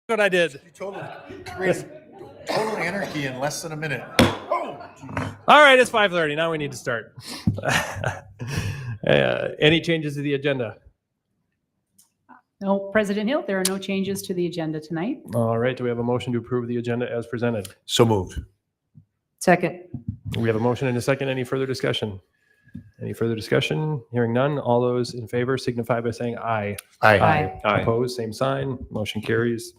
What I did. You totally created total anarchy in less than a minute. All right, it's 5:30. Now we need to start. Any changes to the agenda? No, President Hill, there are no changes to the agenda tonight. All right, do we have a motion to approve the agenda as presented? So moved. Second. We have a motion and a second. Any further discussion? Any further discussion? Hearing none. All those in favor signify by saying aye. Aye. Opposed, same sign. Motion carries.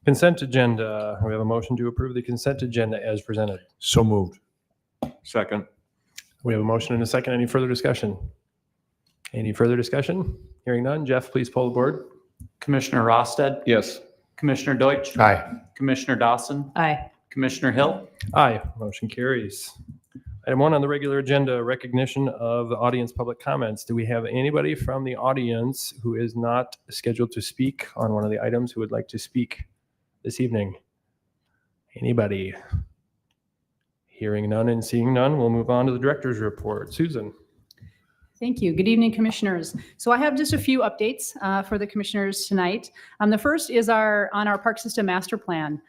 Consent agenda. We have a motion to approve the consent agenda as presented. So moved. Second. We have a motion and a second. Any further discussion? Any further discussion? Hearing none. Jeff, please poll the board. Commissioner Rosted, Yes. Commissioner Deutsch, Aye. Commissioner Dawson, Aye. Commissioner Hill. Aye. Motion carries. Item 1 on the regular agenda, recognition of the audience public comments. Do we have anybody from the audience who is not scheduled to speak on one of the items who would like to speak this evening? Anybody? Hearing none and seeing none, we'll move on to the director's report. Susan. Thank you. Good evening, commissioners. So I have just a few updates for the commissioners tonight. The first is on our park system master plan.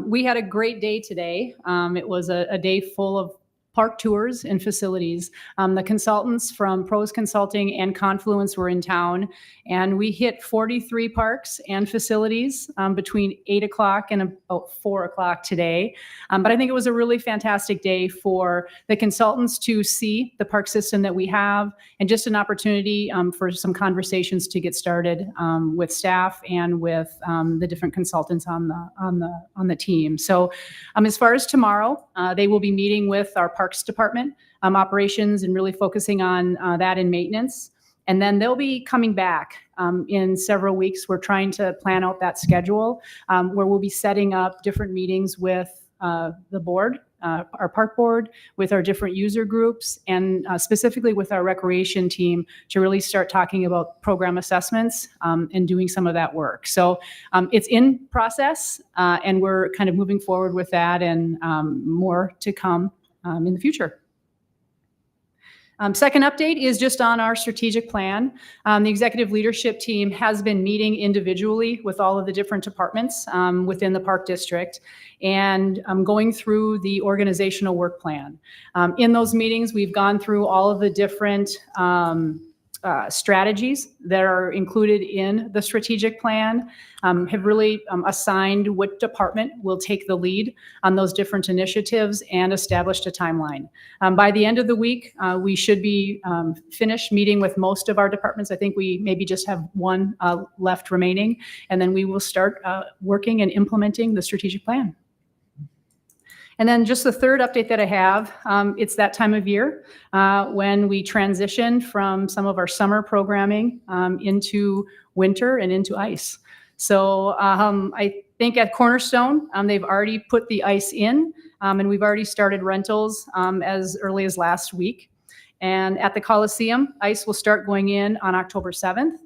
We had a great day today. It was a day full of park tours and facilities. The consultants from Pros Consulting and Confluence were in town, and we hit 43 parks and facilities between 8 o'clock and about 4 o'clock today. But I think it was a really fantastic day for the consultants to see the park system that we have, and just an opportunity for some conversations to get started with staff and with the different consultants on the team. So as far as tomorrow, they will be meeting with our Parks Department, operations, and really focusing on that and maintenance. And then they'll be coming back in several weeks. We're trying to plan out that schedule where we'll be setting up different meetings with the board, our park board, with our different user groups, and specifically with our recreation team to really start talking about program assessments and doing some of that work. So it's in process and we're kind of moving forward with that, and more to come in the future. Second update is just on our strategic plan. The executive leadership team has been meeting individually with all of the different departments within the park district, and going through the organizational work plan. In those meetings, we've gone through all of the different strategies that are included in the strategic plan, have really assigned what department will take the lead on those different initiatives and established a timeline. By the end of the week, we should be finished meeting with most of our departments. I think we maybe just have one left remaining, and then we will start working and implementing the strategic plan. And then just the third update that I have, it's that time of year when we transition from some of our summer programming into winter and into ice. So I think at Cornerstone, they've already put the ice in, and we've already started rentals as early as last week. And at the Coliseum, ice will start going in on October 7th.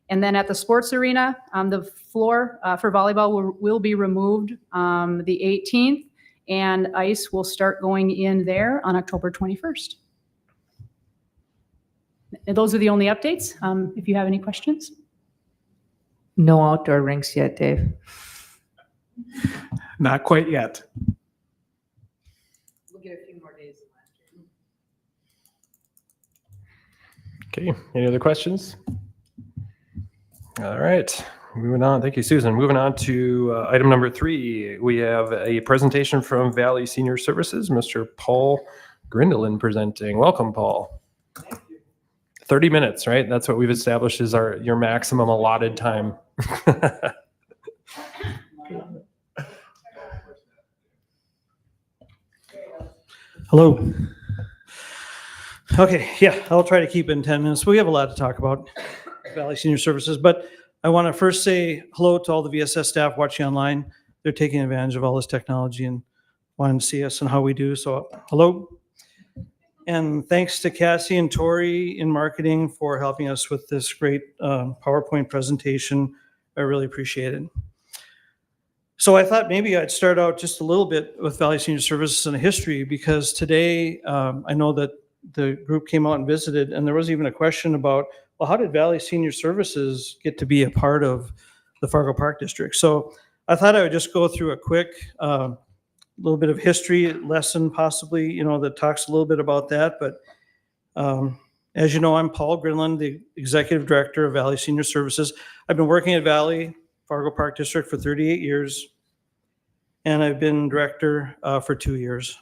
And then at the sports arena, the floor for volleyball will be removed the 18th. And ice will start going in there on October 21st. And those are the only updates. If you have any questions. No outdoor rinks yet, Dave. Not quite yet. We'll get a few more days than last Okay, any other questions? All right, moving on. Thank you, Susan. Moving on to item number 3. We have a presentation from Valley Senior Services, Mr. Paul Grindelin presenting. Welcome, Paul. Thank you. 30 minutes, right? That's what we've established is your maximum allotted time. Hello. Okay, yeah, I'll try to keep it in 10 minutes. We have a lot to talk about, Valley Senior Services, but I want to first say hello to all the VSS staff watching online. They're taking advantage of all this technology and wanting to see us and how we do. So hello. And thanks to Cassie and Tori in marketing for helping us with this great PowerPoint presentation. I really appreciate it. So I thought maybe I'd start out just a little bit with Valley Senior Services and a history, because today I know that the group came out and visited, and there was even a question about, well, how did Valley Senior Services get to be a part of the Fargo Park District? So I thought I would just go through a quick little bit of history lesson, possibly, that talks a little bit about that. But as you know, I'm Paul Grinland, the Executive Director of Valley Senior Services. I've been working at Valley Fargo Park District for 38 years, and I've been Director for 2 years.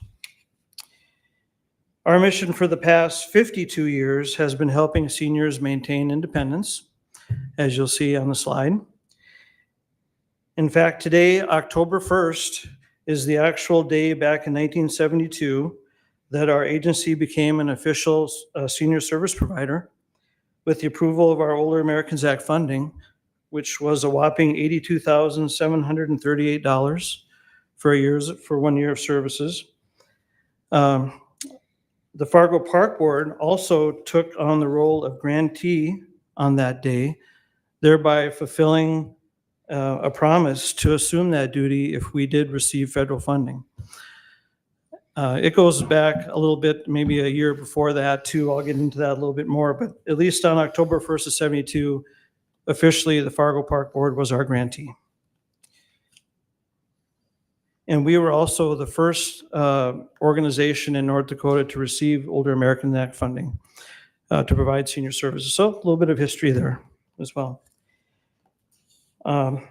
Our mission for the past 52 years has been helping seniors maintain independence, as you'll see on the slide. In fact, today, October 1st, is the actual day back in 1972 that our agency became an official senior service provider with the approval of our Older Americans Act funding, which was a whopping $82,738 for 1 year of services. The Fargo Park Board also took on the role of grantee on that day, thereby fulfilling a promise to assume that duty if we did receive federal funding. It goes back a little bit, maybe a year before that too. I'll get into that a little bit more, but at least on October 1st of 72, officially the Fargo Park Board was our grantee. And we were also the first organization in North Dakota to receive Older Americans Act funding to provide senior services. So a little bit of history there as well. Our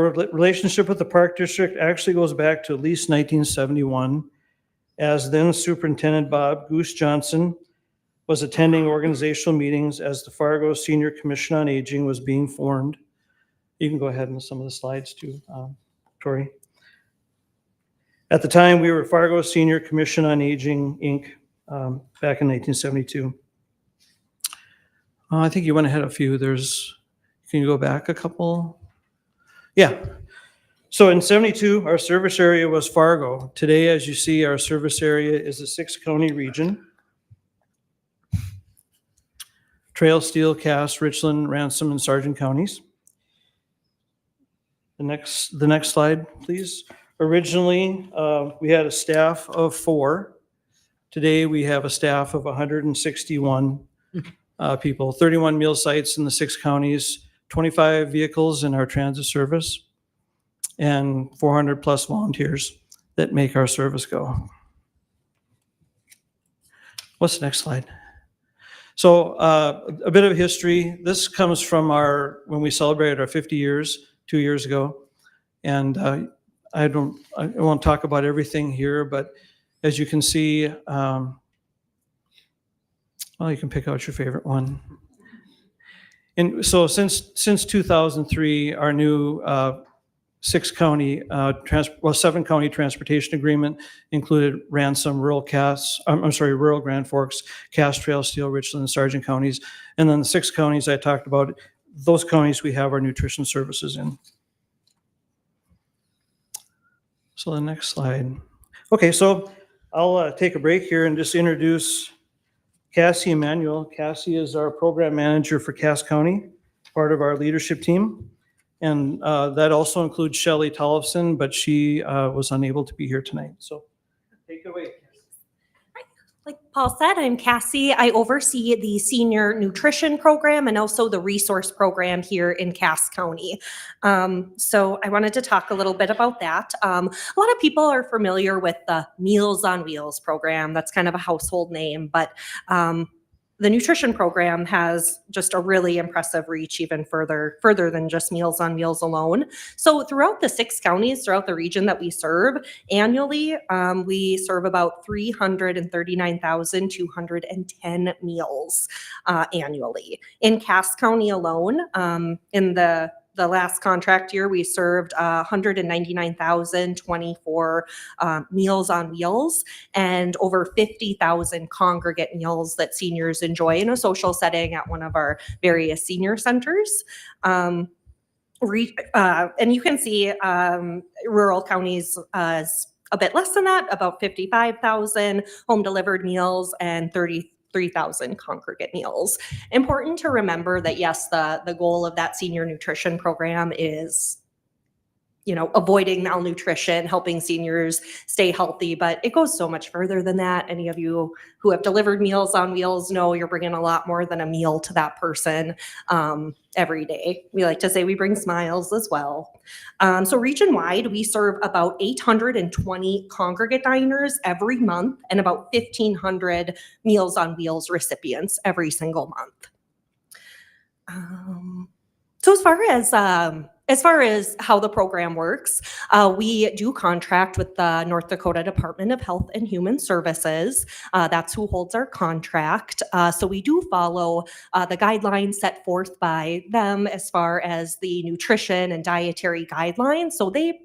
relationship with the Park District actually goes back to at least 1971, as then Superintendent Bob Goose Johnson was attending organizational meetings as the Fargo Senior Commission on Aging was being formed. You can go ahead with some of the slides too, Tori. At the time, we were Fargo Senior Commission on Aging, Inc., back in 1972. I think you went ahead a few. Can you go back a couple? Yeah. So in 72, our service area was Fargo. Today, as you see, our service area is a 6-county region. Trail, Steele, Cass, Richland, Ransom, and Sargent counties. The next slide, please. Originally, we had a staff of 4. Today, we have a staff of 161 people, 31 meal sites in the 6 counties, 25 vehicles in our transit service, and 400 plus volunteers that make our service go. What's the next slide? So a bit of history. This comes from when we celebrated our 50 years 2 years ago. And I won't talk about everything here, but as you can see, well, you can pick out your favorite one. And so since 2003, our new 7-county transportation agreement included Ransom, rural Grand Forks, Cass, Trail, Steele, Richland, and Sargent counties. And then the 6 counties I talked about, those counties we have our nutrition services in. So the next slide. Okay, so I'll take a break here and just introduce Cassie Emanuel. Cassie is our program manager for Cass County, part of our leadership team. And that also includes Shelley Tollefson, but she was unable to be here tonight. So take it away. Like Paul said, I'm Cassie. I oversee the senior nutrition program and also the resource program here in Cass County. So I wanted to talk a little bit about that. A lot of people are familiar with the Meals on Wheels program. That's kind of a household name, but the nutrition program has just a really impressive reach even further than just Meals on Wheels alone. So throughout the 6 counties, throughout the region that we serve, annually, we serve about 339,210 meals annually. In Cass County alone, in the last contract year, we served 199,024 Meals on Wheels and over 50,000 congregate meals that seniors enjoy in a social setting at one of our various senior centers. And you can see rural counties as a bit less than that, about 55,000 home delivered meals and 33,000 congregate meals. Important to remember that yes, the goal of that senior nutrition program is avoiding malnutrition, helping seniors stay healthy, but it goes so much further than that. Any of you who have delivered Meals on Wheels know you're bringing a lot more than a meal to that person every day. We like to say we bring smiles as well. So region-wide, we serve about 820 congregate diners every month and about 1,500 Meals on Wheels recipients every single month. So as far as how the program works, we do contract with the North Dakota Department of Health and Human Services. That's who holds our contract. So we do follow the guidelines set forth by them as far as the nutrition and dietary guidelines. So they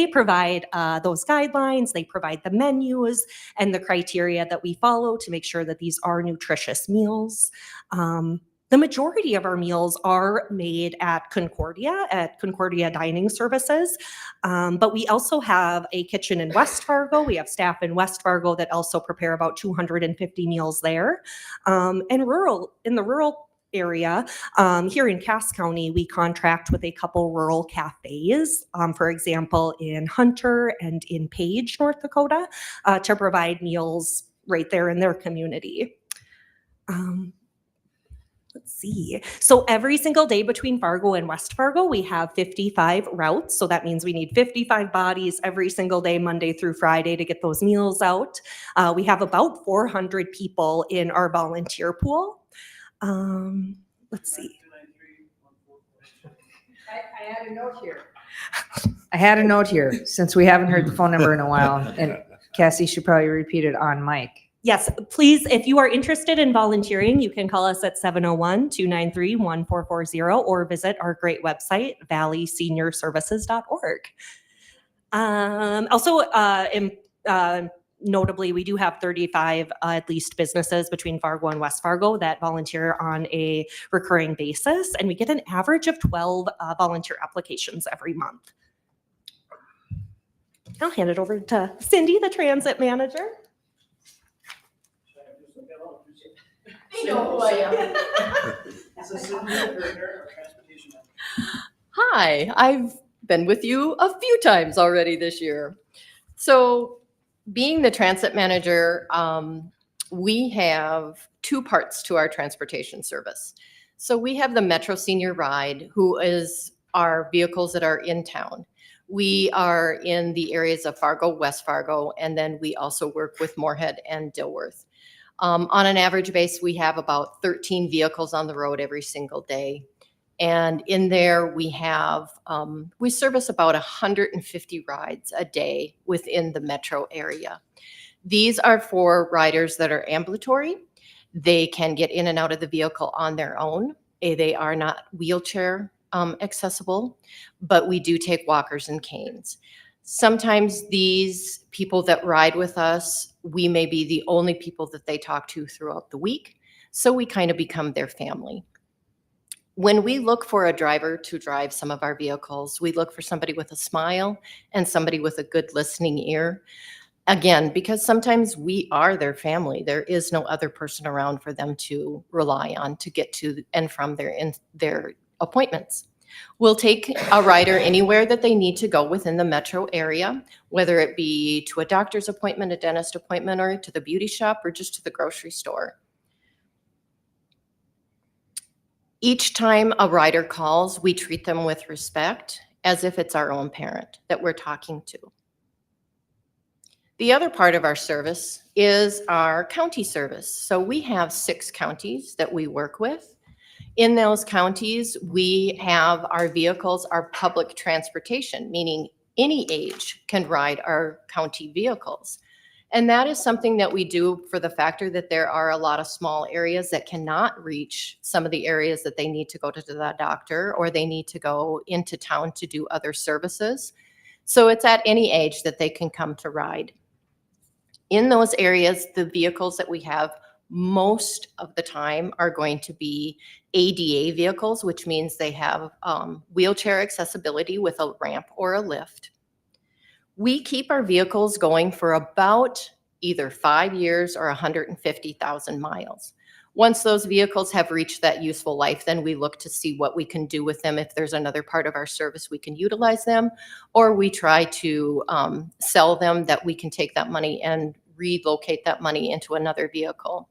provide those guidelines, they provide the menus and the criteria that we follow to make sure that these are nutritious meals. The majority of our meals are made at Concordia Dining Services, but we also have a kitchen in West Fargo. We have staff in West Fargo that also prepare about 250 meals there. In the rural area, here in Cass County, we contract with a couple rural cafes, for example, in Hunter and in Page, North Dakota, to provide meals right there in their community. Let's see. So every single day between Fargo and West Fargo, we have 55 routes. So that means we need 55 bodies every single day, Monday through Friday, to get those meals out. We have about 400 people in our volunteer pool. Let's see. I had a note here. I had a note here, since we haven't heard the phone number in a while, and Cassie should probably repeat it on mic. Yes, please, if you are interested in volunteering, you can call us at 701-293-1440 or visit our great website, valleyseniorservices.org. Notably, we do have 35 at least businesses between Fargo and West Fargo that volunteer on a recurring basis, and we get an average of 12 volunteer applications every month. I'll hand it over to Cindy, the transit manager. I know who I am. Hi, I've been with you a few times already this year. So being the transit manager, we have two parts to our transportation service. So we have the Metro Senior Ride, who is our vehicles that are in town. We are in the areas of Fargo, West Fargo, and then we also work with Moorhead and Dilworth. On an average base, we have about 13 vehicles on the road every single day. And in there, we have, we service about 150 rides a day within the metro area. These are for riders that are ambulatory. They can get in and out of the vehicle on their own. They are not wheelchair accessible, but we do take walkers and canes. Sometimes these people that ride with us, we may be the only people that they talk to throughout the week. So we kind of become their family. When we look for a driver to drive some of our vehicles, we look for somebody with a smile and somebody with a good listening ear. Again, because sometimes we are their family. There is no other person around for them to rely on to get to and from their appointments. We'll take a rider anywhere that they need to go within the metro area, whether it be to a doctor's appointment, a dentist appointment, or to the beauty shop, or just to the grocery store. Each time a rider calls, we treat them with respect, as if it's our own parent that we're talking to. The other part of our service is our county service. So we have 6 counties that we work with. In those counties, we have our vehicles, our public transportation, meaning any age can ride our county vehicles. And that is something that we do for the factor that there are a lot of small areas that cannot reach some of the areas that they need to go to the doctor, or they need to go into town to do other services. So it's at any age that they can come to ride. In those areas, the vehicles that we have most of the time are going to be ADA vehicles, which means they have wheelchair accessibility with a ramp or a lift. We keep our vehicles going for about either 5 years or 150,000 miles. Once those vehicles have reached that useful life, then we look to see what we can do with them. If there's another part of our service, we can utilize them, or we try to sell them, that we can take that money and relocate that money into another vehicle.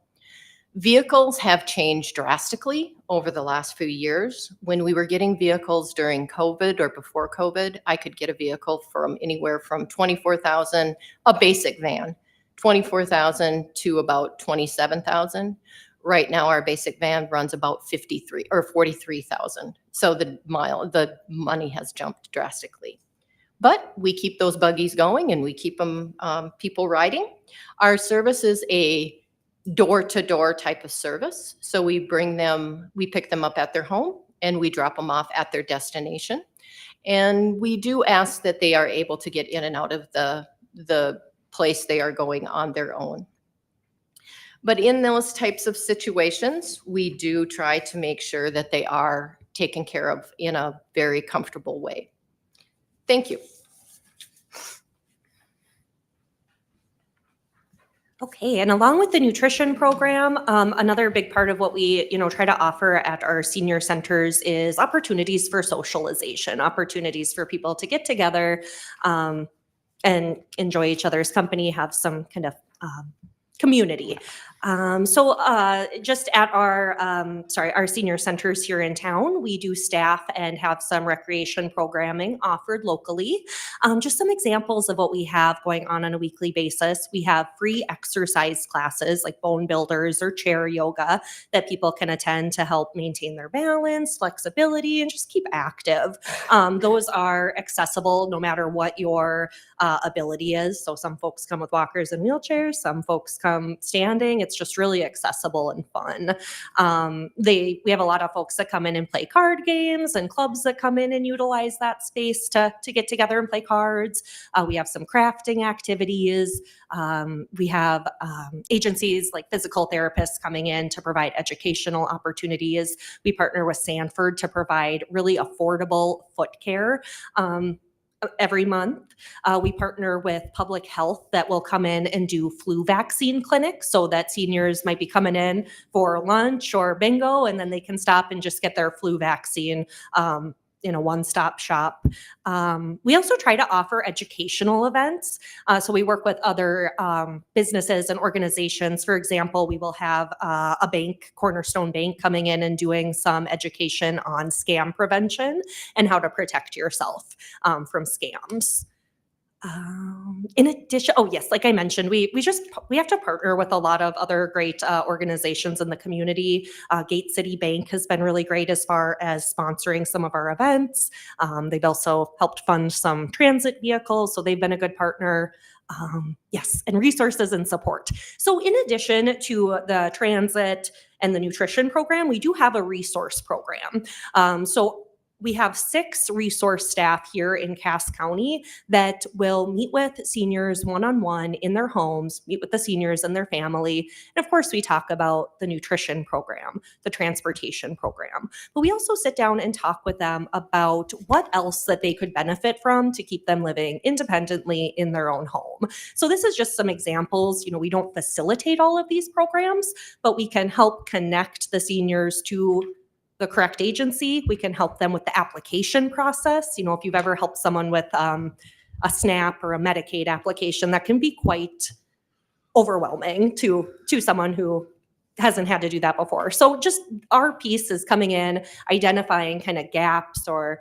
Vehicles have changed drastically over the last few years. When we were getting vehicles during COVID or before COVID, I could get a vehicle from anywhere from $24,000, a basic van, $24,000 to about $27,000. Right now, our basic van runs about $53,000 or $43,000. So the money has jumped drastically. But we keep those buggies going and we keep them people riding. Our service is a door-to-door type of service. So we pick them up at their home and we drop them off at their destination. And we do ask that they are able to get in and out of the place they are going on their own. But in those types of situations, we do try to make sure that they are taken care of in a very comfortable way. Thank you. Okay, and along with the nutrition program, another big part of what we, try to offer at our senior centers is opportunities for socialization, opportunities for people to get together and enjoy each other's company, have some kind of community. Just at our senior centers here in town, we do staff and have some recreation programming offered locally. Just some examples of what we have going on a weekly basis. We have free exercise classes like bone builders or chair yoga that people can attend to help maintain their balance, flexibility, and just keep active. Those are accessible no matter what your ability is. So some folks come with walkers and wheelchairs, some folks come standing. It's just really accessible and fun. We have a lot of folks that come in and play card games and clubs that come in and utilize that space to get together and play cards. We have some crafting activities. We have agencies like physical therapists coming in to provide educational opportunities. We partner with Sanford to provide really affordable foot care. Every month, we partner with public health that will come in and do flu vaccine clinics so that seniors might be coming in for lunch or bingo, and then they can stop and just get their flu vaccine in a one-stop shop. We also try to offer educational events. So we work with other businesses and organizations. For example, we will have a bank, Cornerstone Bank, coming in and doing some education on scam prevention and how to protect yourself from scams. In addition, like I mentioned, we have to partner with a lot of other great organizations in the community. Gate City Bank has been really great as far as sponsoring some of our events. They've also helped fund some transit vehicles, so they've been a good partner. And resources and support. So in addition to the transit and the nutrition program, we do have a resource program. So we have 6 resource staff here in Cass County that will meet with seniors one-on-one in their homes, meet with the seniors and their family. And of course, we talk about the nutrition program, the transportation program. But we also sit down and talk with them about what else that they could benefit from to keep them living independently in their own home. So this is just some examples. We don't facilitate all of these programs, but we can help connect the seniors to the correct agency. We can help them with the application process. If you've ever helped someone with a SNAP or a Medicaid application, that can be quite overwhelming to someone who hasn't had to do that before. So just our piece is coming in, identifying kind of gaps or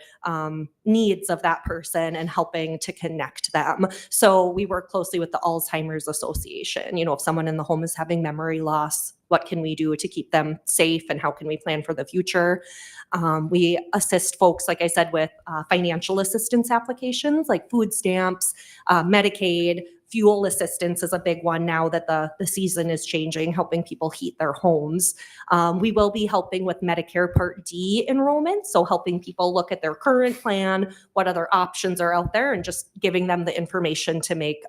needs of that person and helping to connect them. So we work closely with the Alzheimer's Association. If someone in the home is having memory loss, what can we do to keep them safe and how can we plan for the future? We assist folks, like I said, with financial assistance applications like food stamps, Medicaid. Fuel assistance is a big one now that the season is changing, helping people heat their homes. We will be helping with Medicare Part D enrollment, so helping people look at their current plan, what other options are out there, and just giving them the information to make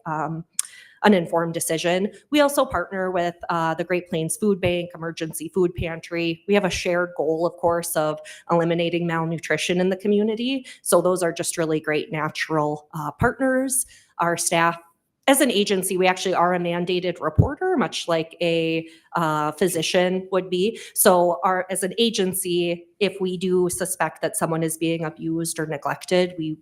an informed decision. We also partner with the Great Plains Food Bank, Emergency Food Pantry. We have a shared goal, of course, of eliminating malnutrition in the community. So those are just really great natural partners. Our staff as an agency, we actually are a mandated reporter, much like a physician would be. So as an agency, if we do suspect that someone is being abused or neglected, we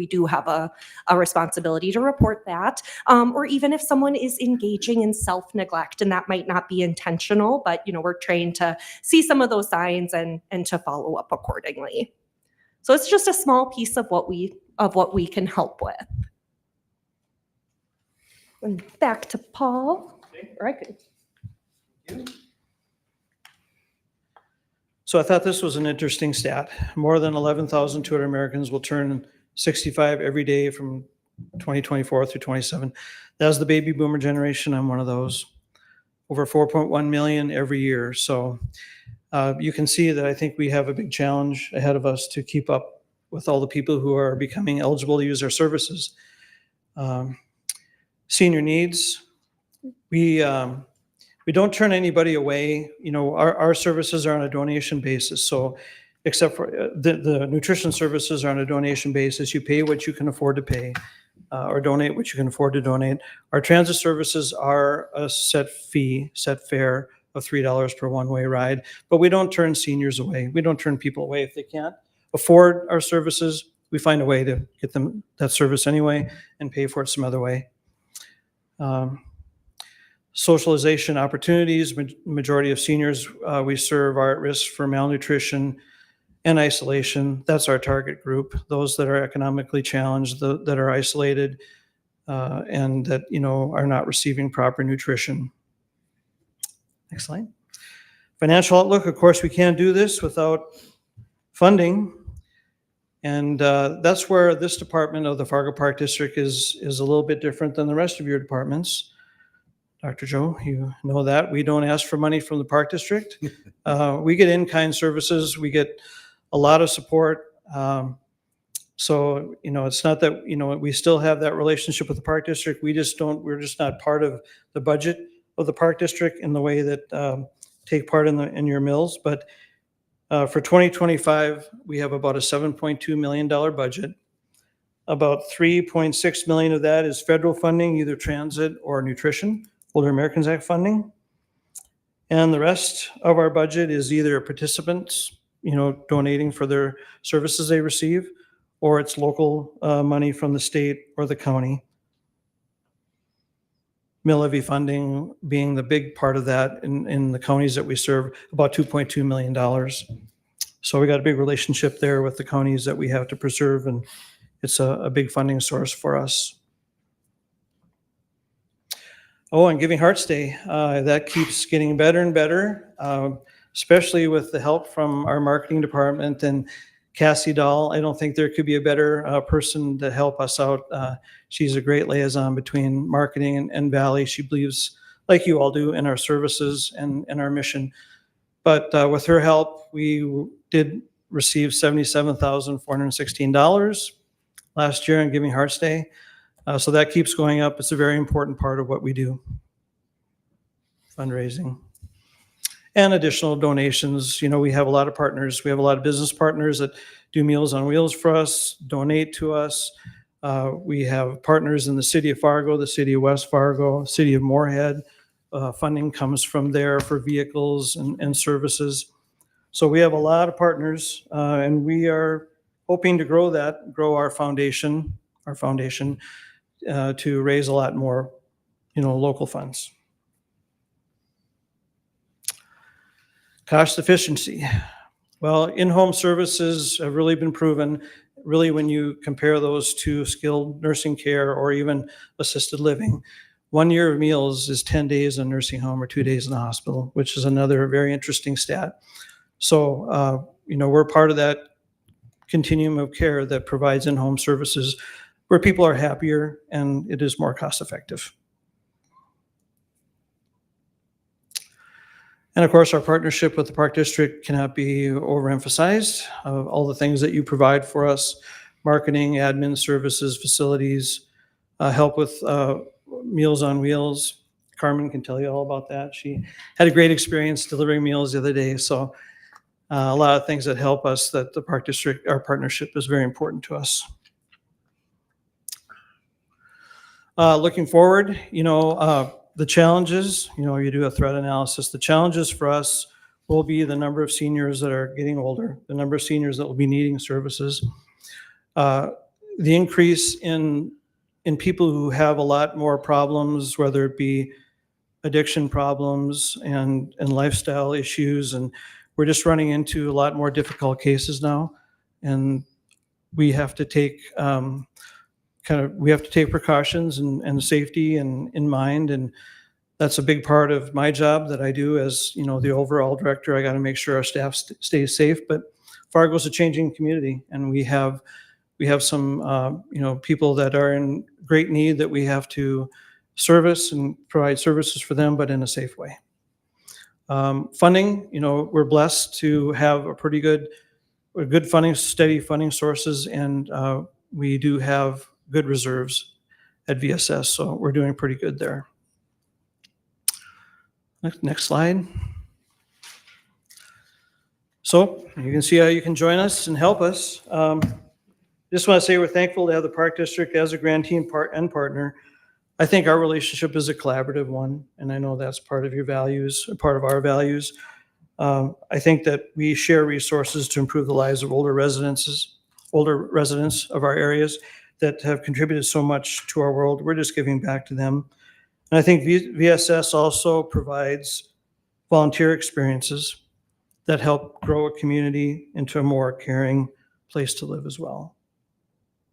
do have a responsibility to report that. Or even if someone is engaging in self-neglect, and that might not be intentional, but we're trained to see some of those signs and to follow up accordingly. So it's just a small piece of what we can help with. And back to Paul. Or I could. So I thought this was an interesting stat. More than 11,200 Americans will turn 65 every day from 2024 through 27. That's the baby boomer generation. I'm one of those. Over 4.1 million every year. So you can see that I think we have a big challenge ahead of us to keep up with all the people who are becoming eligible to use our services. Senior needs, we don't turn anybody away. Our services are on a donation basis. So except for the nutrition services are on a donation basis. You pay what you can afford to pay or donate what you can afford to donate. Our transit services are a set fare of $3 per one-way ride, but we don't turn seniors away. We don't turn people away if they can't afford our services. We find a way to get them that service anyway and pay for it some other way. Socialization opportunities. Majority of seniors we serve are at risk for malnutrition and isolation. That's our target group, those that are economically challenged, that are isolated, and that are not receiving proper nutrition. Next slide. Financial outlook. Of course, we can't do this without funding. And that's where this department of the Fargo Park District is a little bit different than the rest of your departments. Dr. Joe, you know that. We don't ask for money from the Park District. We get in-kind services. We get a lot of support. So, it's not that, we still have that relationship with the Park District. We're just not part of the budget of the Park District in the way that take part in your mills. But for 2025, we have about a $7.2 million budget. About $3.6 million of that is federal funding, either transit or nutrition, Older Americans Act funding. And the rest of our budget is either participants, donating for their services they receive, or it's local money from the state or the county. Mill levy funding being the big part of that in the counties that we serve, about $2.2 million. So we got a big relationship there with the counties that we have to preserve, and it's a big funding source for us. Oh, and Giving Hearts Day, that keeps getting better and better, especially with the help from our marketing department and Cassie Dahl. I don't think there could be a better person to help us out. She's a great liaison between marketing and Valley. She believes, like you all do, in our services and our mission. But with her help, we did receive $77,416 last year on Giving Hearts Day. So that keeps going up. It's a very important part of what we do, fundraising. And additional donations. We have a lot of partners. We have a lot of business partners that do Meals on Wheels for us, donate to us. We have partners in the city of Fargo, the city of West Fargo, city of Moorhead. Funding comes from there for vehicles and services. So we have a lot of partners, and we are hoping to grow our foundation to raise a lot more, local funds. Cost efficiency. Well, in-home services have really been proven, really when you compare those to skilled nursing care or even assisted living. 1 year of meals is 10 days in a nursing home or 2 days in the hospital, which is another very interesting stat. So, we're part of that continuum of care that provides in-home services where people are happier and it is more cost effective. And of course, our partnership with the Park District cannot be overemphasized. All the things that you provide for us, marketing, admin services, facilities, help with Meals on Wheels. Carmen can tell you all about that. She had a great experience delivering meals the other day. So a lot of things that help us, that the Park District, our partnership is very important to us. Looking forward, the challenges, you do a threat analysis. The challenges for us will be the number of seniors that are getting older, the number of seniors that will be needing services, the increase in people who have a lot more problems, whether it be addiction problems and lifestyle issues. And we're just running into a lot more difficult cases now. And we have to take precautions and safety in mind. And that's a big part of my job that I do as, the overall director. I got to make sure our staff stays safe. But Fargo's a changing community, and we have some, people that are in great need that we have to service and provide services for them, but in a safe way. Funding, we're blessed to have a good funding, steady funding sources, and we do have good reserves at VSS, so we're doing pretty good there. Next slide. So you can see how you can join us and help us. Just want to say we're thankful to have the Park District as a grantee and partner. I think our relationship is a collaborative one, and I know that's part of your values, part of our values. I think that we share resources to improve the lives of older residents of our areas that have contributed so much to our world. We're just giving back to them. And I think VSS also provides volunteer experiences that help grow a community into a more caring place to live as well.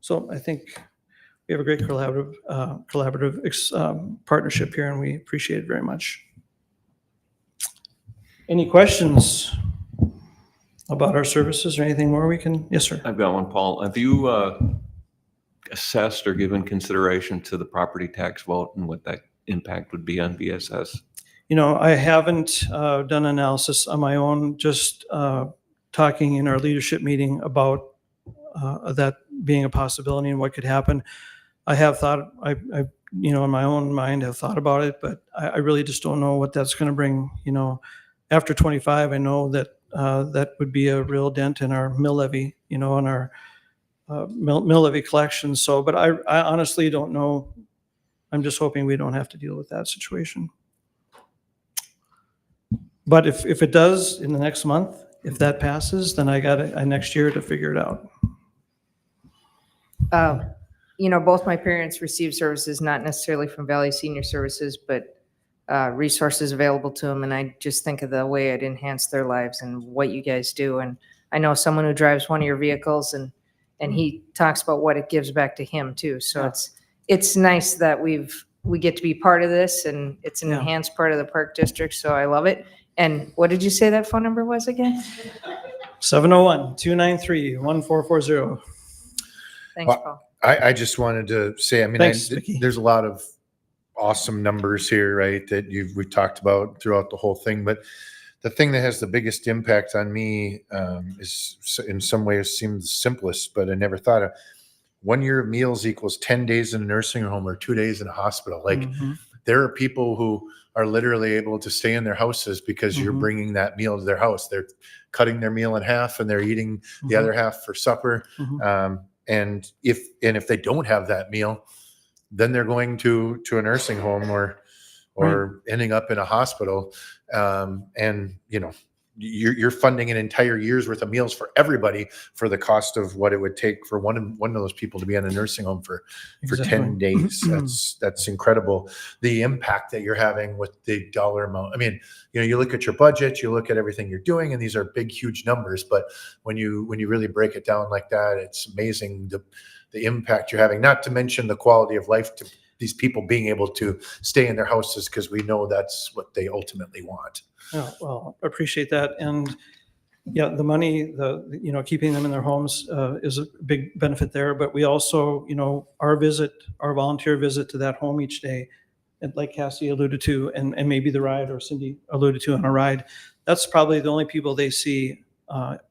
So I think we have a great collaborative partnership here, and we appreciate it very much. Any questions about our services or anything more we can? Yes, sir. I've got one, Paul. Have you assessed or given consideration to the property tax vote and what that impact would be on VSS? I haven't done analysis on my own, just talking in our leadership meeting about that being a possibility and what could happen. I have thought, in my own mind have thought about it, but I really just don't know what that's going to bring. After 25, I know that that would be a real dent in our mill levy, in our mill levy collection. So, but I honestly don't know. I'm just hoping we don't have to deal with that situation. But if it does in the next month, if that passes, then I got next year to figure it out. Both my parents receive services, not necessarily from Valley Senior Services, but resources available to them. And I just think of the way it enhanced their lives and what you guys do. And I know someone who drives one of your vehicles, and he talks about what it gives back to him too. So Yeah. it's nice that we get to be part of this, and it's an Yeah. enhanced part of the Park District. So I love it. And what did you say that phone number was again? 701-293-1440. Thanks, Well, Paul. I just wanted to say, Thanks, Vicki. there's a lot of awesome numbers here, right, that we've talked about throughout the whole thing. But the thing that has the biggest impact on me is, in some ways, seems the simplest, but I never thought of. 1 year of meals equals 10 days in a nursing home or 2 days in a hospital. There are people who are literally able to stay in their houses because you're bringing that meal to their house. They're cutting their meal in half and they're eating the other half for supper. And if they don't have that meal, then they're going to a nursing home or ending up in a hospital. And you're funding an entire year's worth of meals for everybody for the cost of what it would take for one of those people to be in a nursing home for 10 days. That's incredible. The impact that you're having with the dollar amount. I mean, you look at your budget, you look at everything you're doing, and these are big, huge numbers. But when you really break it down like that, it's amazing the impact you're having, not to mention the quality of life to these people being able to stay in their houses, because we know that's what they ultimately want. Yeah, well, I appreciate that. And yeah, the money, keeping them in their homes is a big benefit there. But we also, our volunteer visit to that home each day, and like Cassie alluded to, and maybe the ride, or Cindy alluded to on a ride, that's probably the only people they see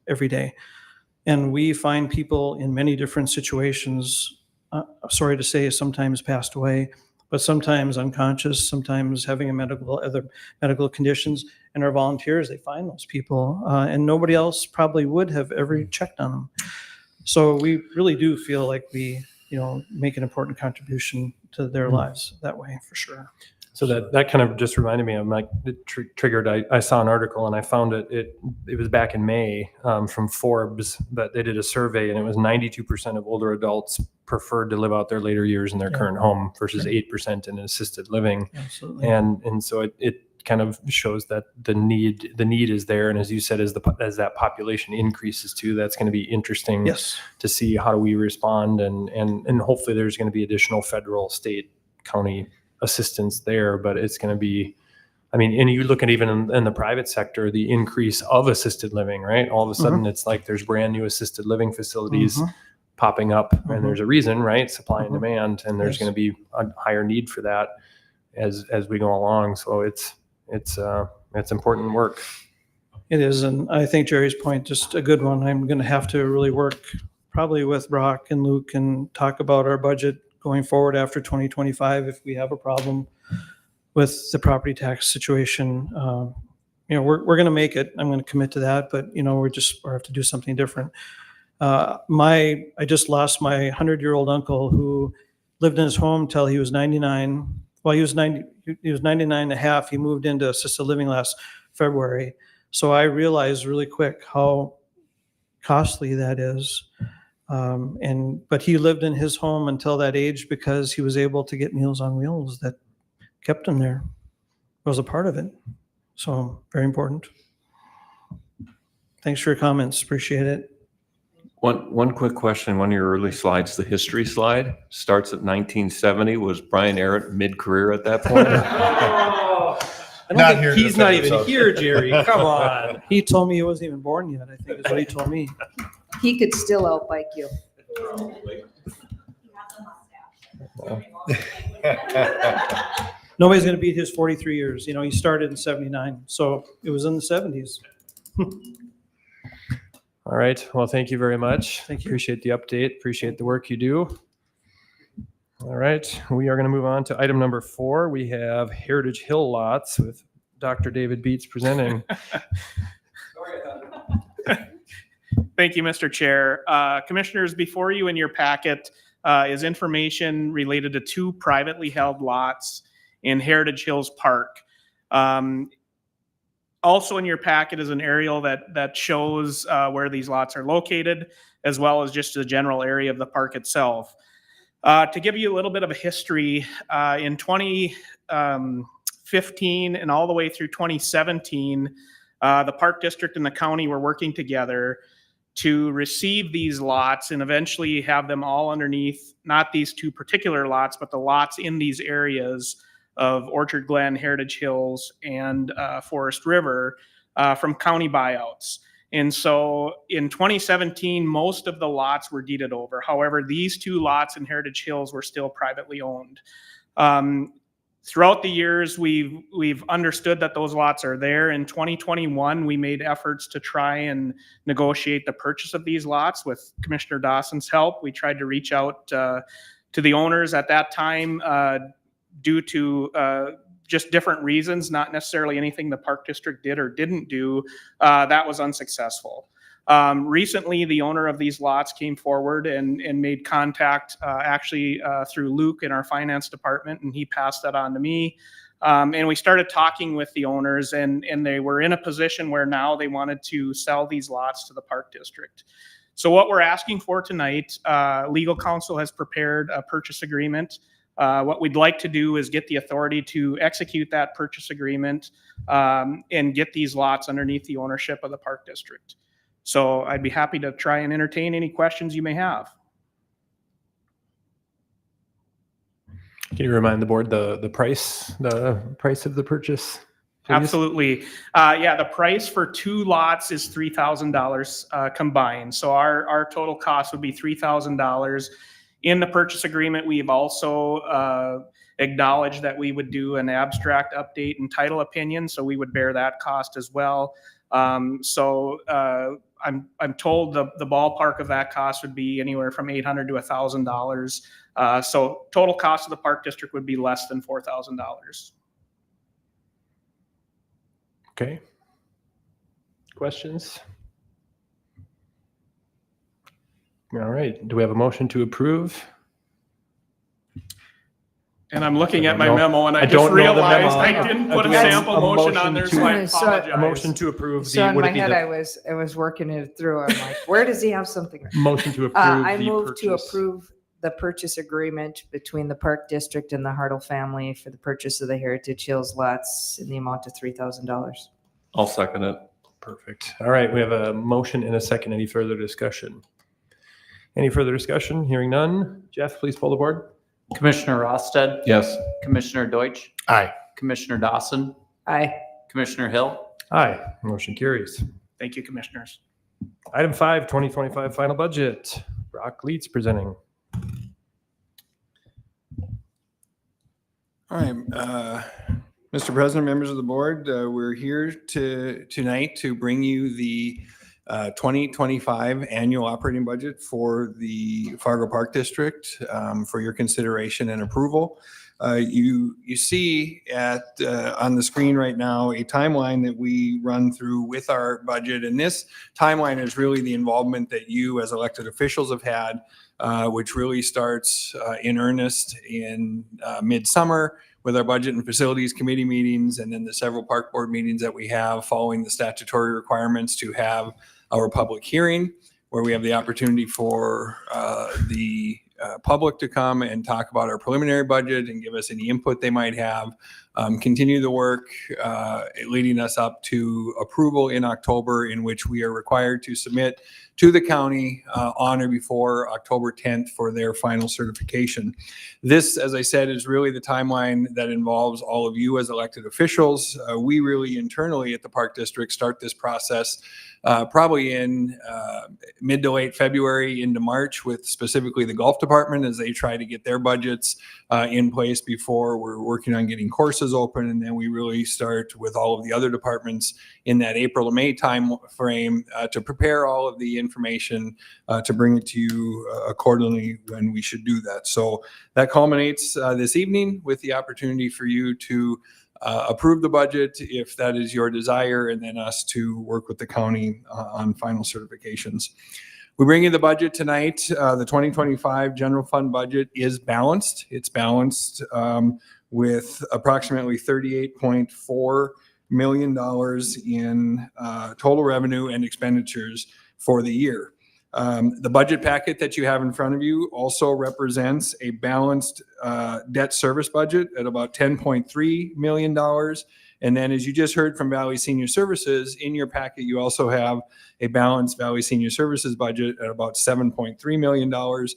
every day. And we find people in many different situations, sorry to say, sometimes passed away, but sometimes unconscious, sometimes having other medical conditions. And our volunteers, they find those people, and nobody else probably would have ever checked on them. So we really do feel like we make an important contribution to their lives that way, for sure. So that kind of just reminded me of like it triggered. I saw an article and I found it was back in May from Forbes that they did a survey, and it was 92% of older adults preferred to live out their later years in their current home versus 8% in assisted living. Absolutely. And so it kind of shows that the need is there, and as you said, as that population increases too, that's going to be interesting. Yes. To see how do we respond, and hopefully there's going to be additional federal, state, county assistance there. But it's going to be, I mean, and you look at even in the private sector, the increase of assisted living, right? All of a sudden it's like there's brand new assisted living facilities popping up, and there's a reason, right? Supply and demand, and there's going to be a higher need for that as we go along. So it's important work. It is, and I think Jerry's point, just a good one. I'm going to have to really work probably with Brock and Luke and talk about our budget going forward after 2025 if we have a problem with the property tax situation. We're going to make it. I'm going to commit to that, but we have to do something different. I just lost my 100-year-old uncle who lived in his home till he was 99. Well, he was 99 and a half. He moved into assisted living last February. So I realized really quick how costly that is. But he lived in his home until that age because he was able to get Meals on Wheels that kept him there. It was a part of it. So very important. Thanks for your comments. Appreciate it. One quick question. One of your early slides, the history slide, starts at 1970. Was Brian Arrett mid-career at that point? Not here to He's not defend even himself. here, Jerry. Come on. He told me he wasn't even born yet, I think is what he told me. He could still outbike you. Nobody's going to beat his 43 years. He started in 79. So it was in the 70s. All right. Well, thank you very much. Thank you. Appreciate the update. Appreciate the work you do. All right. We are going to move on to item number 4. We have Heritage Hill lots with Dr. David Beats presenting. Thank you, Mr. Chair. Commissioners, before you in your packet is information related to 2 privately held lots in Heritage Hills Park. Also in your packet is an aerial that shows where these lots are located, as well as just the general area of the park itself. To give you a little bit of a history, in 2015 and all the way through 2017, the Park District and the county were working together to receive these lots and eventually have them all underneath, not these 2 particular lots, but the lots in these areas of Orchard Glen, Heritage Hills, and Forest River from county buyouts. And so in 2017, most of the lots were deeded over. However, these 2 lots in Heritage Hills were still privately owned. Throughout the years, we've understood that those lots are there. In 2021, we made efforts to try and negotiate the purchase of these lots with Commissioner Dawson's help. We tried to reach out to the owners at that time due to just different reasons, not necessarily anything the Park District did or didn't do. That was unsuccessful. Recently, the owner of these lots came forward and made contact actually through Luke in our finance department, and he passed that on to me. And we started talking with the owners, and they were in a position where now they wanted to sell these lots to the Park District. So what we're asking for tonight, legal counsel has prepared a purchase agreement. What we'd like to do is get the authority to execute that purchase agreement and get these lots underneath the ownership of the Park District. So I'd be happy to try and entertain any questions you may have. Can you remind the board the price of the purchase, please? Absolutely. Yeah, the price for 2 lots is $3,000 combined. So our total cost would be $3,000. In the purchase agreement, we've also acknowledged that we would do an abstract update and title opinion, so we would bear that cost as well. I'm told the ballpark of that cost would be anywhere from $800 to $1,000. So total cost of the Park District would be less than $4,000. Okay. Questions? All right. Do we have a motion to approve? And I'm looking at my No, memo and I I just don't know the memo. realized I didn't put a Do we have sample a motion motion on there, to- so I So- apologize. A motion to approve So in would my it be head, the I was working it through. I'm like, where does he have something? motion to approve I the move to purchase? approve the purchase agreement between the Park District and the Hartle family for the purchase of the Heritage Hills lots in the amount of $3,000. I'll second it. Perfect. All right, we have a motion and a second. Any further discussion? Any further discussion? Hearing none. Jeff, please pull the board. Commissioner Rosted, Yes. Commissioner Deutsch, Aye. Commissioner Dawson, Aye. Commissioner Hill, Aye, motion carries. Thank you, commissioners. Item 5, 2025 final budget. Brock Leeds presenting. All right, Mr. President, members of the board, we're here tonight to bring you the 2025 annual operating budget for the Fargo Park District for your consideration and approval. You see on the screen right now a timeline that we run through with our budget, and this timeline is really the involvement that you as elected officials have had, which really starts in earnest in midsummer with our budget and facilities committee meetings, and then the several park board meetings that we have following the statutory requirements to have our public hearing, where we have the opportunity for the public to come and talk about our preliminary budget and give us any input they might have. Continue the work leading us up to approval in October, in which we are required to submit to the county on or before October 10th for their final certification. This, as I said, is really the timeline that involves all of you as elected officials. We really internally at the Park District start this process probably in mid to late February into March, with specifically the golf department as they try to get their budgets in place before we're working on getting courses open. And then we really start with all of the other departments in that April to May time frame to prepare all of the information to bring it to you accordingly when we should do that. So that culminates this evening with the opportunity for you to approve the budget if that is your desire, and then us to work with the county on final certifications. We bring you the budget tonight. The 2025 general fund budget is balanced. It's balanced with approximately $38.4 million in total revenue and expenditures for the year. The budget packet that you have in front of you also represents a balanced debt service budget at about $10.3 million. And then, as you just heard from Valley Senior Services, in your packet, you also have a balanced Valley Senior Services budget at about $7.3 million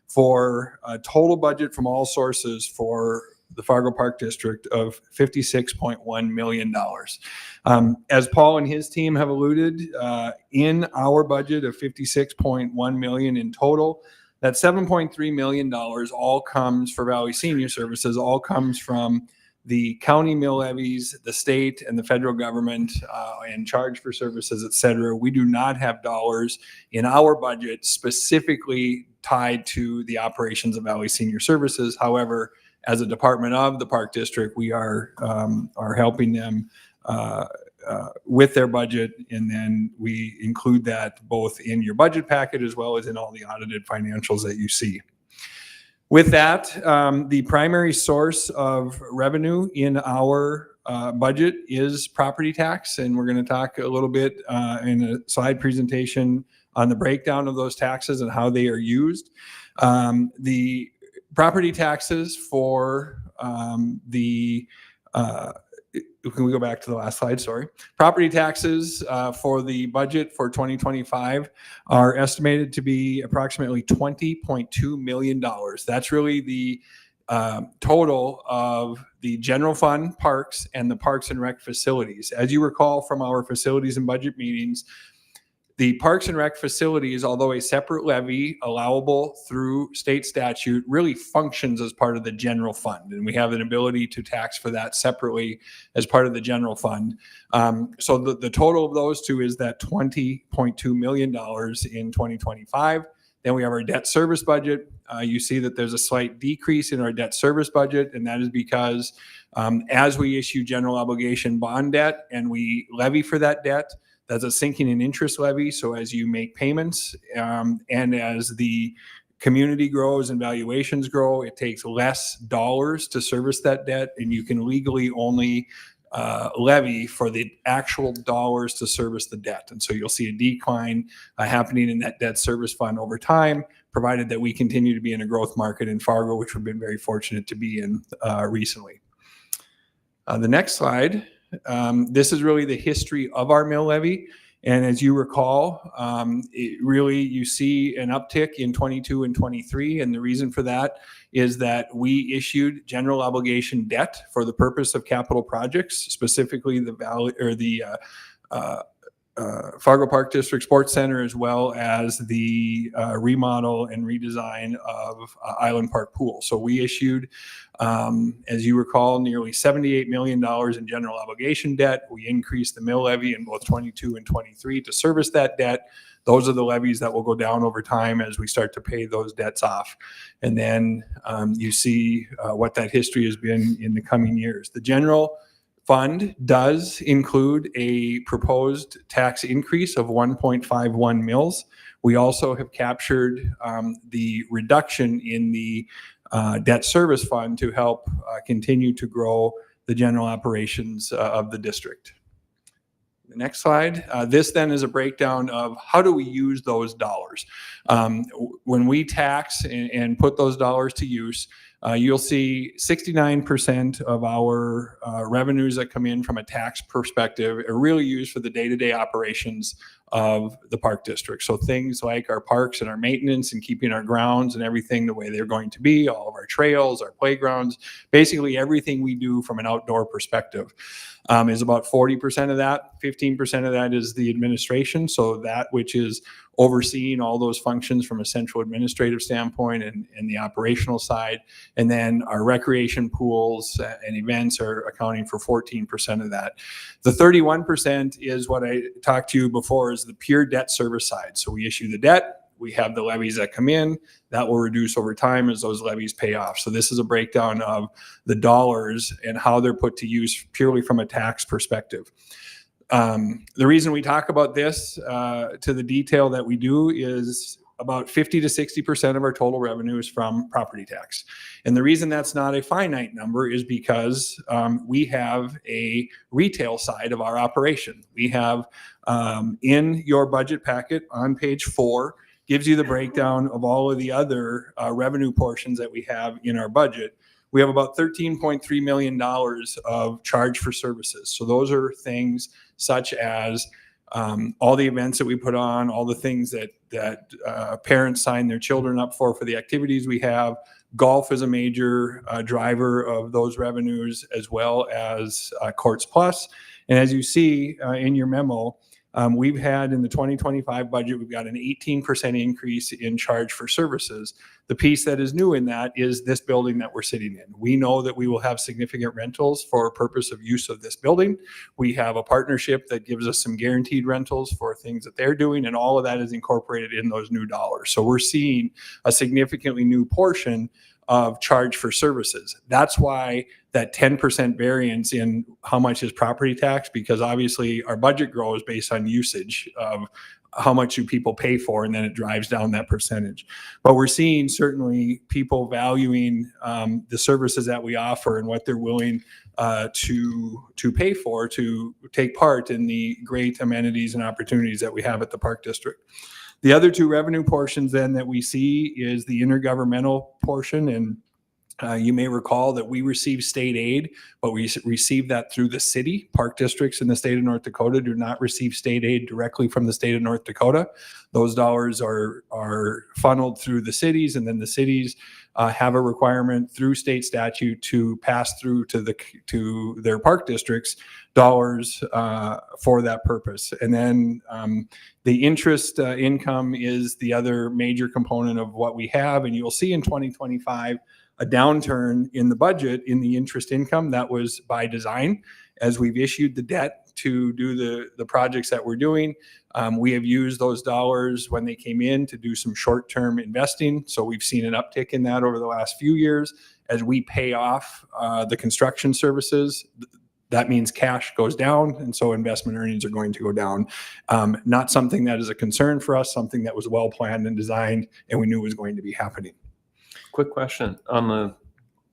for a total budget from all sources for the Fargo Park District of $56.1 million. As Paul and his team have alluded, in our budget of $56.1 million in total, that $7.3 million all comes for Valley Senior Services, all comes from the county mill levies, the state and the federal government, and charge for services, et cetera. We do not have dollars in our budget specifically tied to the operations of Valley Senior Services. However, as a department of the Park District, we are helping them with their budget, and then we include that both in your budget packet as well as in all the audited financials that you see. With that, the primary source of revenue in our budget is property tax, and we're going to talk a little bit in a slide presentation on the breakdown of those taxes and how they are used. The property taxes for can we go back to the last slide? Sorry. Property taxes for the budget for 2025 are estimated to be approximately $20.2 million. That's really the total of the general fund parks and the parks and rec facilities. As you recall from our facilities and budget meetings, the Parks and Rec facilities, although a separate levy allowable through state statute, really functions as part of the general fund. And we have an ability to tax for that separately as part of the general fund. So the total of those two is that $20.2 million in 2025. Then we have our debt service budget. You see that there's a slight decrease in our debt service budget, and that is because as we issue general obligation bond debt and we levy for that debt, that's a sinking in interest levy. So as you make payments and as the community grows and valuations grow, it takes less dollars to service that debt, and you can legally only levy for the actual dollars to service the debt. And so you'll see a decline happening in that debt service fund over time, provided that we continue to be in a growth market in Fargo, which we've been very fortunate to be in recently. The next slide, this is really the history of our mill levy. And as you recall, you see an uptick in 22 and 23. And the reason for that is that we issued general obligation debt for the purpose of capital projects, specifically the Fargo Park District Sports Center, as well as the remodel and redesign of Island Park Pool. So we issued, as you recall, nearly $78 million in general obligation debt. We increased the mill levy in both 22 and 23 to service that debt. Those are the levies that will go down over time as we start to pay those debts off. And then you see what that history has been in the coming years. The general fund does include a proposed tax increase of 1.51 mils. We also have captured the reduction in the debt service fund to help continue to grow the general operations of the district. The next slide. This then is a breakdown of how do we use those dollars. When we tax and put those dollars to use, you'll see 69% of our revenues that come in from a tax perspective are really used for the day-to-day operations of the park district. So things like our parks and our maintenance and keeping our grounds and everything the way they're going to be, all of our trails, our playgrounds, basically everything we do from an outdoor perspective is about 40% of that. 15% of that is the administration. So that which is overseeing all those functions from a central administrative standpoint and the operational side. And then our recreation pools and events are accounting for 14% of that. The 31% is what I talked to you before, is the pure debt service side. So we issue the debt, we have the levies that come in, that will reduce over time as those levies pay off. So this is a breakdown of the dollars and how they're put to use purely from a tax perspective. The reason we talk about this to the detail that we do is about 50 to 60% of our total revenue is from property tax. And the reason that's not a finite number is because we have a retail side of our operation. We have in your budget packet on page 4, gives you the breakdown of all of the other revenue portions that we have in our budget. We have about $13.3 million of charge for services. So those are things such as all the events that we put on, all the things that parents sign their children up for the activities we have. Golf is a major driver of those revenues, as well as Courts Plus. And as you see in your memo, we've had in the 2025 budget, we've got an 18% increase in charge for services. The piece that is new in that is this building that we're sitting in. We know that we will have significant rentals for purpose of use of this building. We have a partnership that gives us some guaranteed rentals for things that they're doing, and all of that is incorporated in those new dollars. So we're seeing a significantly new portion of charge for services. That's why that 10% variance in how much is property tax, because obviously our budget grows based on usage of how much do people pay for, and then it drives down that percentage. But we're seeing certainly people valuing the services that we offer and what they're willing to pay for to take part in the great amenities and opportunities that we have at the Park District. The other two revenue portions then that we see is the intergovernmental portion. And you may recall that we receive state aid, but we receive that through the city. Park districts in the state of North Dakota do not receive state aid directly from the state of North Dakota. Those dollars are funneled through the cities, and then the cities have a requirement through state statute to pass through to their park districts dollars for that purpose. And then the interest income is the other major component of what we have. And you'll see in 2025 a downturn in the budget in the interest income. That was by design. As we've issued the debt to do the projects that we're doing, we have used those dollars when they came in to do some short-term investing. So we've seen an uptick in that over the last few years as we pay off the construction services. that means cash goes down, and so investment earnings are going to go down. Not something that is a concern for us, something that was well planned and designed, and we knew was going to be happening. Quick question on the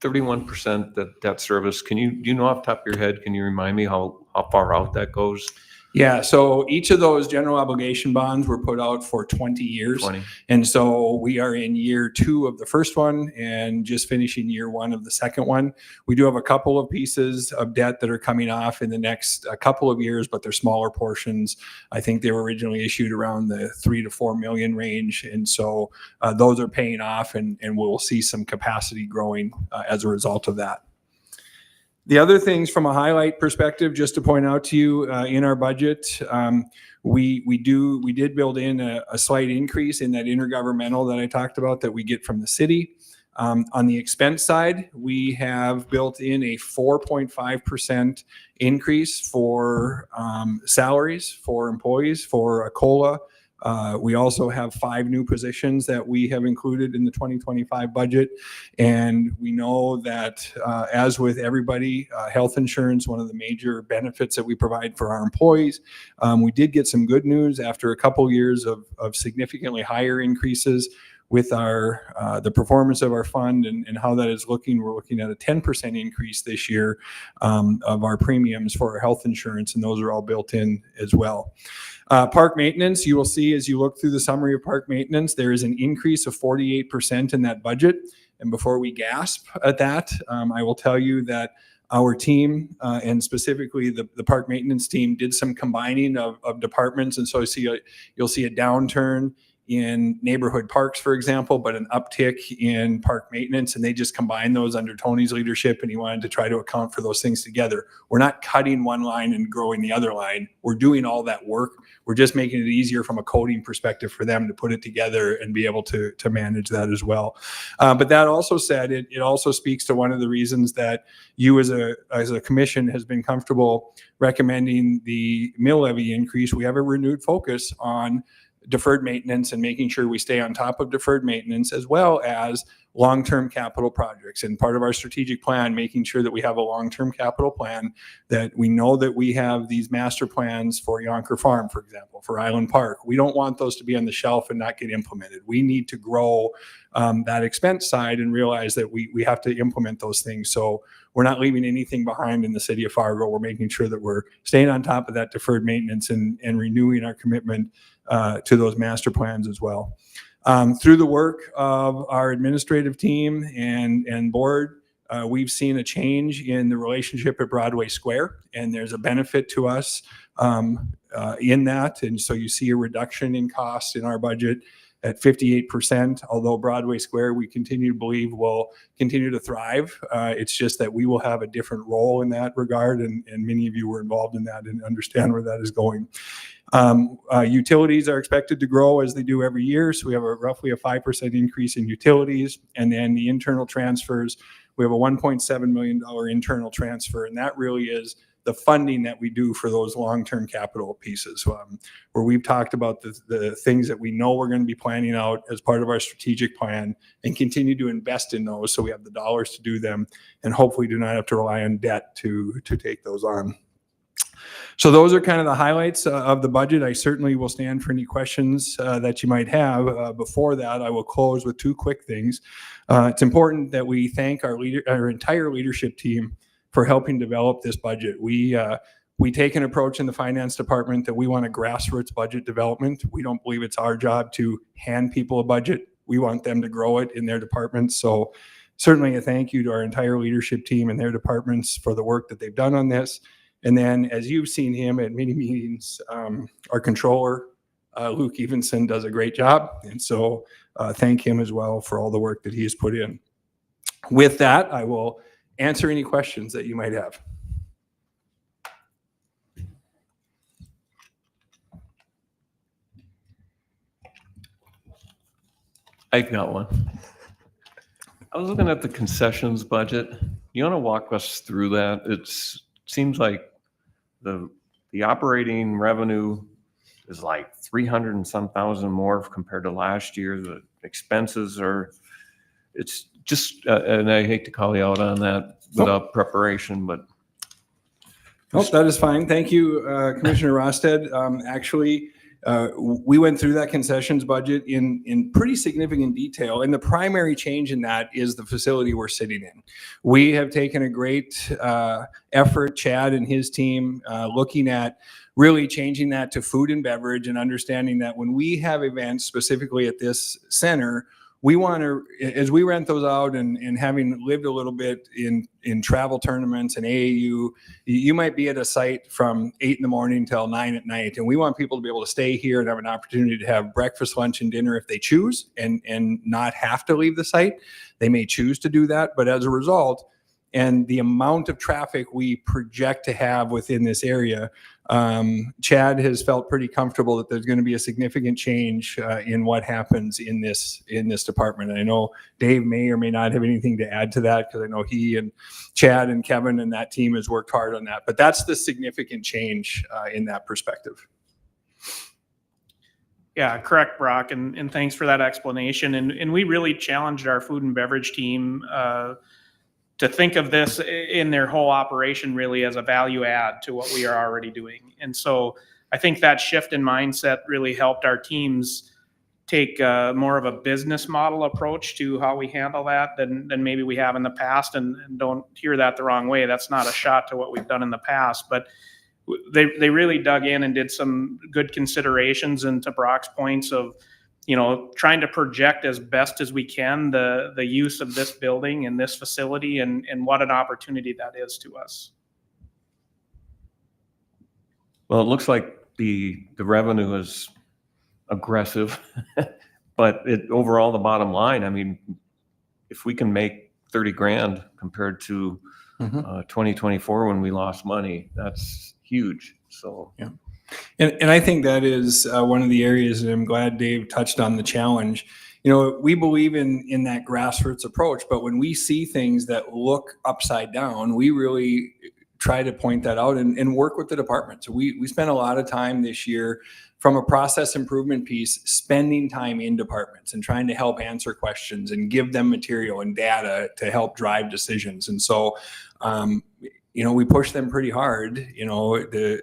31% that debt service. Do you know off the top of your head, can you remind me how far out that goes? Yeah, so each of those general obligation bonds were put out for 20 years. 20. And so we are in year 2 of the first one and just finishing year 1 of the second one. We do have a couple of pieces of debt that are coming off in the next couple of years, but they're smaller portions. I think they were originally issued around the 3 to 4 million range. And so those are paying off, and we'll see some capacity growing as a result of that. The other things from a highlight perspective, just to point out to you, in our budget, we did build in a slight increase in that intergovernmental that I talked about that we get from the city. On the expense side, we have built in a 4.5% increase for salaries for employees for a COLA. We also have 5 new positions that we have included in the 2025 budget. And we know that as with everybody, health insurance, one of the major benefits that we provide for our employees, we did get some good news after a couple years of significantly higher increases with the performance of our fund and how that is looking. We're looking at a 10% increase this year of our premiums for our health insurance, and those are all built in as well. Park maintenance, you will see as you look through the summary of park maintenance, there is an increase of 48% in that budget. And before we gasp at that, I will tell you that our team, and specifically the park maintenance team, did some combining of departments. And so you'll see a downturn in neighborhood parks, for example, but an uptick in park maintenance. And they just combined those under Tony's leadership, and he wanted to try to account for those things together. We're not cutting one line and growing the other line. We're doing all that work. We're just making it easier from a coding perspective for them to put it together and be able to manage that as well. But that also said, it also speaks to one of the reasons that you as a commission has been comfortable recommending the mill levy increase. We have a renewed focus on deferred maintenance and making sure we stay on top of deferred maintenance, as well as long-term capital projects. And part of our strategic plan, making sure that we have a long-term capital plan, that we know that we have these master plans for Yonker Farm, for example, for Island Park. We don't want those to be on the shelf and not get implemented. We need to grow that expense side and realize that we have to implement those things. So we're not leaving anything behind in the city of Fargo. We're making sure that we're staying on top of that deferred maintenance and renewing our commitment to those master plans as well. Through the work of our administrative team and board, we've seen a change in the relationship at Broadway Square, and there's a benefit to us in that. And so you see a reduction in costs in our budget at 58%, although Broadway Square, we continue to believe will continue to thrive. It's just that we will have a different role in that regard, and many of you were involved in that and understand where that is going. Utilities are expected to grow as they do every year, so we have roughly a 5% increase in utilities. And then the internal transfers, we have a $1.7 million internal transfer, and that really is the funding that we do for those long-term capital pieces, where we've talked about the things that we know we're going to be planning out as part of our strategic plan, and continue to invest in those so we have the dollars to do them, and hopefully do not have to rely on debt to take those on. So those are kind of the highlights of the budget. I certainly will stand for any questions that you might have. Before that, I will close with 2 quick things. It's important that we thank our entire leadership team for helping develop this budget. We take an approach in the finance department that we want a grassroots budget development. We don't believe it's our job to hand people a budget. We want them to grow it in their departments. So certainly a thank you to our entire leadership team and their departments for the work that they've done on this. And then, as you've seen him at many meetings, our controller, Luke Evenson, does a great job. And so thank him as well for all the work that he has put in. With that, I will answer any questions that you might have. I've got one. I was looking at the concessions budget. You want to walk us through that? It seems like the operating revenue is like 300 and some thousand more compared to last year. The expenses it's just, and I hate to call you out on that without preparation, but Oh, that is fine. Thank you, Commissioner Rosted. Actually, we went through that concessions budget in pretty significant detail. And the primary change in that is the facility we're sitting in. We have taken a great effort, Chad and his team, looking at really changing that to food and beverage and understanding that when we have events specifically at this center, we want to, as we rent those out and having lived a little bit in travel tournaments and AAU, you might be at a site from 8 in the morning till 9 at night. And we want people to be able to stay here and have an opportunity to have breakfast, lunch, and dinner if they choose and not have to leave the site. They may choose to do that. But as a result, and the amount of traffic we project to have within this area, Chad has felt pretty comfortable that there's going to be a significant change in what happens in this department. And I know Dave may or may not have anything to add to that because I know he and Chad and Kevin and that team has worked hard on that. But that's the significant change in that perspective. Yeah, correct, Brock, and thanks for that explanation. And we really challenged our food and beverage team to think of this in their whole operation really as a value add to what we are already doing. And so I think that shift in mindset really helped our teams take more of a business model approach to how we handle that than maybe we have in the past. And don't hear that the wrong way. That's not a shot to what we've done in the past, but they really dug in and did some good considerations. And to Brock's points of, trying to project as best as we can the use of this building and this facility and what an opportunity that is to us. Well, it looks like the revenue is aggressive, but overall, the bottom line, I mean, if we can make 30 grand compared to 2024 when we lost money, that's huge. So, yeah. And I think that is one of the areas that I'm glad Dave touched on the challenge. We believe in that grassroots approach, but when we see things that look upside down, we really try to point that out and work with the department. So we spent a lot of time this year from a process improvement piece, spending time in departments and trying to help answer questions and give them material and data to help drive decisions. And so, we push them pretty hard, to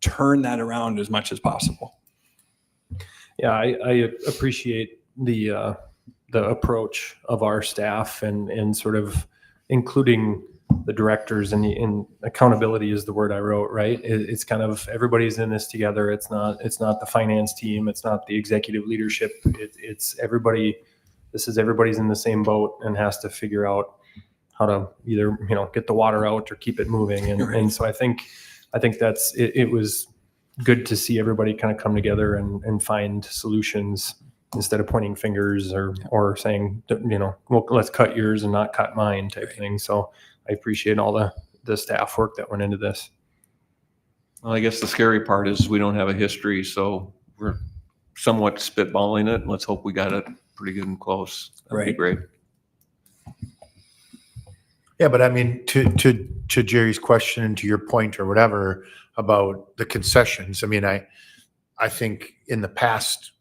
turn that around as much as possible. Yeah, I appreciate the approach of our staff and sort of including the directors and accountability is the word I wrote, right? It's kind of everybody's in this together. It's not the finance team. It's not the executive leadership. It's everybody. This is everybody's in the same boat and has to figure out how to either, get the water out or keep it moving. And so I think it was good to see everybody kind of come together and find solutions instead of pointing fingers or saying, well, let's cut yours and not cut mine type thing. So I appreciate all the staff work that went into this. well, I guess the scary part is we don't have a history, so we're somewhat spitballing it. Let's hope we got it pretty good and close. That'd be great. Yeah, but I mean, to Jerry's question and to your point or whatever about the concessions, I mean, I think in the past,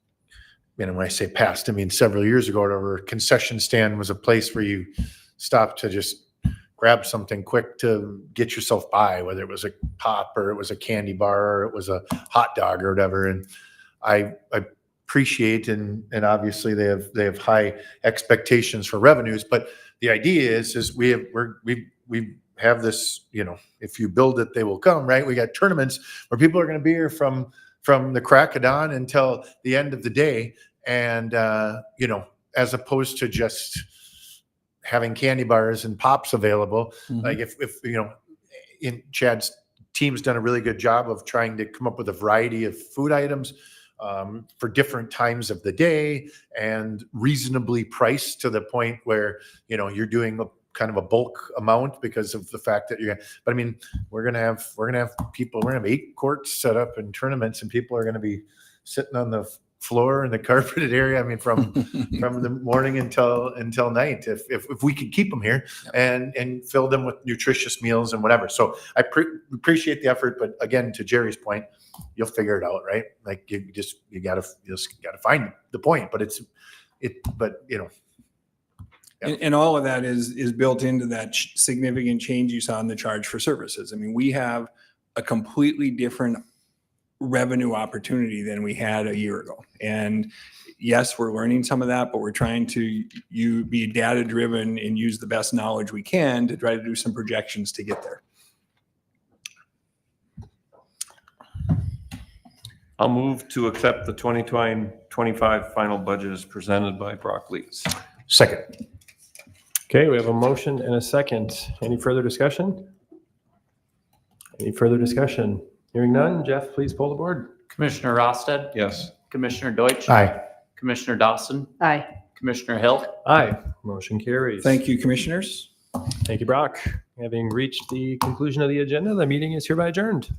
when I say past, I mean several years ago, whatever, concession stand was a place where you stopped to just grab something quick to get yourself by, whether it was a pop or it was a candy bar or it was a hot dog or whatever. And I appreciate and obviously they have high expectations for revenues, but the idea is we have this, if you build it, they will come, right? We got tournaments where people are going to be here from the crack of dawn until the end of the day. And, as opposed to just having candy bars and pops available, like if in Chad's team's done a really good job of trying to come up with a variety of food items for different times of the day and reasonably priced to the point where, you're doing a kind of a bulk amount because of the fact that but I mean, we're going to have people, we're going to have 8 courts set up in tournaments and people are going to be sitting on the floor in the carpeted area. I mean, from the morning until night, if we could keep them here and fill them with nutritious meals and whatever. So I appreciate the effort, but again, to Jerry's point, you'll figure it out, right? Like you gotta find the point, but And all of that is built into that significant change you saw in the charge for services. I mean, we have a completely different revenue opportunity than we had a year ago. And yes, we're learning some of that, but we're trying to be data driven and use the best knowledge we can to try to do some projections to get there. I'll move to accept the 2025 final budget as presented by Brock Lees. Second. Okay, we have a motion and a second. Any further discussion? Any further discussion? Hearing none, Jeff, please pull the board. Commissioner Rosted, Yes. Commissioner Deutsch, Aye. Commissioner Dawson, Aye. Commissioner Hill. Aye, motion carries. Thank you, commissioners. Thank you, Brock. Having reached the conclusion of the agenda, the meeting is hereby adjourned.